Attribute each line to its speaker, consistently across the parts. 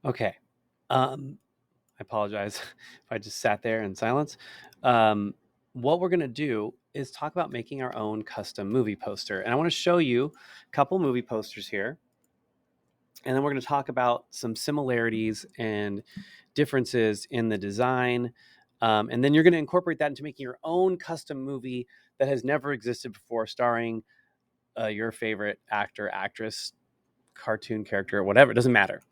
Speaker 1: Okay. Um, I apologize if I just sat there in silence. Um, what we're going to do is talk about making our own custom movie poster. And I want to show you a couple movie posters here. And then we're going to talk about some similarities and differences in the design. And then you're going to incorporate that into making your own custom movie that has never existed before, starring your favorite actor, actress, cartoon character, whatever. It doesn't matter.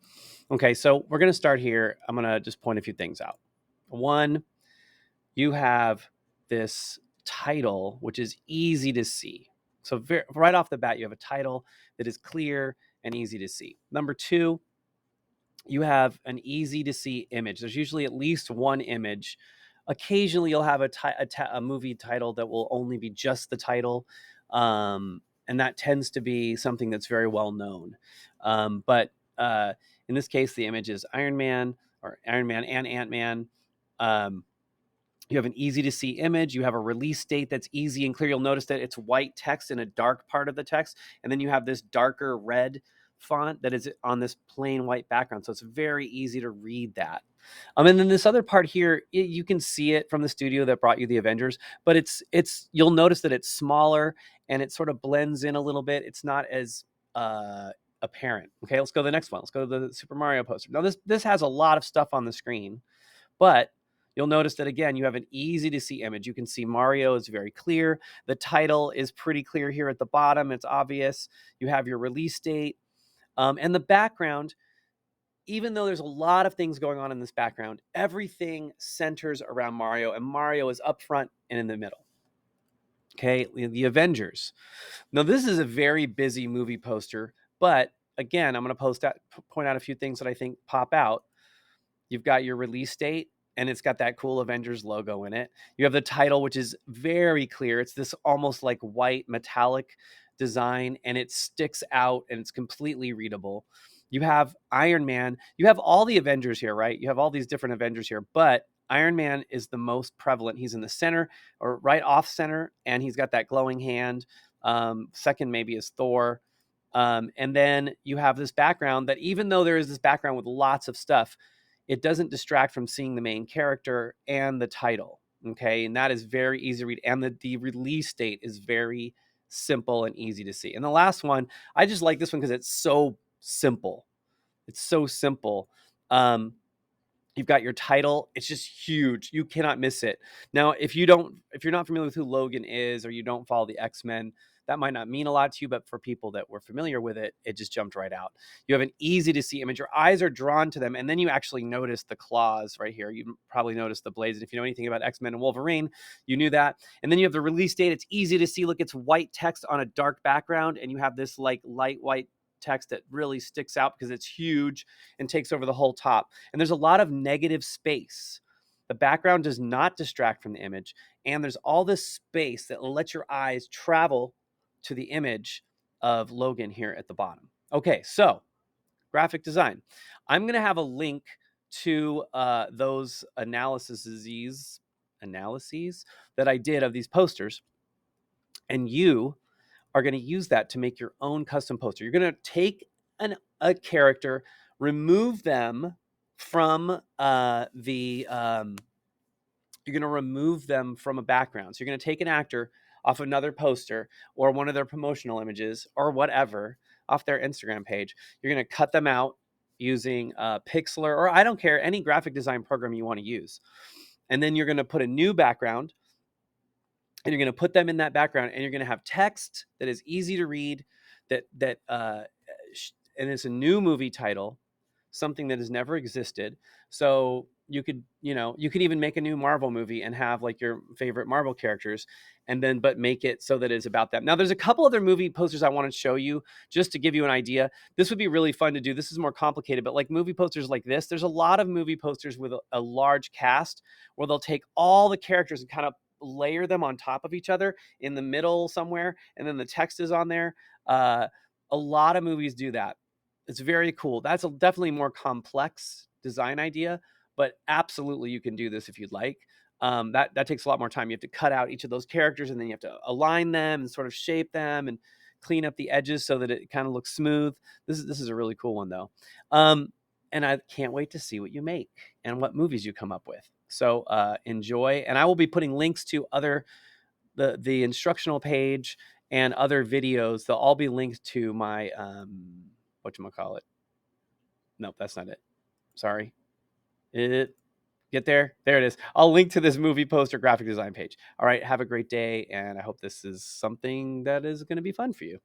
Speaker 1: Okay, so we're going to start here. I'm going to just point a few things out. One, you have this title, which is easy to see. So, right off the bat, you have a title that is clear and easy to see. Number two, you have an easy to see image. There's usually at least one image. Occasionally, you'll have a movie title that will only be just the title. And that tends to be something that's very well known. But in this case, the image is Iron Man and Ant-Man. Um, you have an easy to see image. You have a release date that's easy and clear. You'll notice that it's white text in a dark part of the text. And then you have this darker red font that is on this plain white background. So it's very easy to read that. And then this other part here, you can see it from the studio that brought you the Avengers, but you'll notice that it's smaller and it sort of blends in a little bit. It's not as apparent. Okay, let's go to the next one. Let's go to the Super Mario poster. Now this has a lot of stuff on the screen, but you'll notice that again, you have an easy to see image. You can see Mario is very clear. The title is pretty clear here at the bottom. It's obvious. You have your release date. And the background, even though there's a lot of things going on in this background, everything centers around Mario, and Mario is up front and in the middle. Okay, the Avengers. Now, this is a very busy movie poster, but again, I'm going to point out a few things that I think pop out. You've got your release date, and it's got that cool Avengers logo in it. You have the title, which is very clear. It's this almost like white metallic design, and it sticks out, and it's completely readable. You have Iron Man. You have all the Avengers here, right? You have all these different Avengers here, but Iron Man is the most prevalent. He's in the center or right off center, and he's got that glowing hand. Second, maybe, is Thor. And then you have this background that, even though there is this background with lots of stuff, it doesn't distract from seeing the main character and the title. Okay. And that is very easy to read. And the release date is very simple and easy to see. And the last one, I just like this one because it's so simple. It's so simple. You've got your title. It's just huge. You cannot miss it. Now, if you're not familiar with who Logan is, or you don't follow the X-Men, that might not mean a lot to you, but for people that were familiar with it, it just jumped right out. You have an easy to see image. Your eyes are drawn to them, and then you actually notice the claws right here. You probably noticed the blades. And if you know anything about X-Men and Wolverine, you knew that. And then you have the release date. It's easy to see. Look, it's white text on a dark background, and you have this like light white text that really sticks out because it's huge and takes over the whole top. And there's a lot of negative space. The background does not distract from the image, and there's all this space that will let your eyes travel to the image of Logan here at the bottom. Okay, so graphic design. I'm going to have a link to those analyses that I did of these posters, and you are going to use that to make your own custom poster. You're going to take a character, remove them from you're going to remove them from a background. So you're going to take an actor off another poster or one of their promotional images or whatever off their Instagram page. You're going to cut them out using Pixlr, or I don't care, any graphic design program you want to use. And then you're going to put a new background, and you're going to put them in that background, and you're going to have text that is easy to read, and it's a new movie title, something that has never existed. So you could even make a new Marvel movie and have like your favorite Marvel characters, and then but make it so that it's about them. Now, there's a couple other movie posters I want to show you just to give you an idea. This would be really fun to do. This is more complicated, but like movie posters like this, there's a lot of movie posters with a large cast where they'll take all the characters and kind of layer them on top of each other in the middle somewhere, and then the text is on there. A lot of movies do that. It's very cool. That's a definitely more complex design idea, but absolutely you can do this if you'd like. That takes a lot more time. You have to cut out each of those characters, and then you have to align them and sort of shape them and clean up the edges so that it kind of looks smooth. This is a really cool one though. and I can't wait to see what you make and what movies you come up with. So enjoy, and I will be putting links to the instructional page and other videos. They'll all be linked to my whatchamacallit. Nope, that's not it. Sorry. Get there. There it is. I'll link to this movie poster graphic design page. All right. Have a great day. And I hope this is something that is going to be fun for you.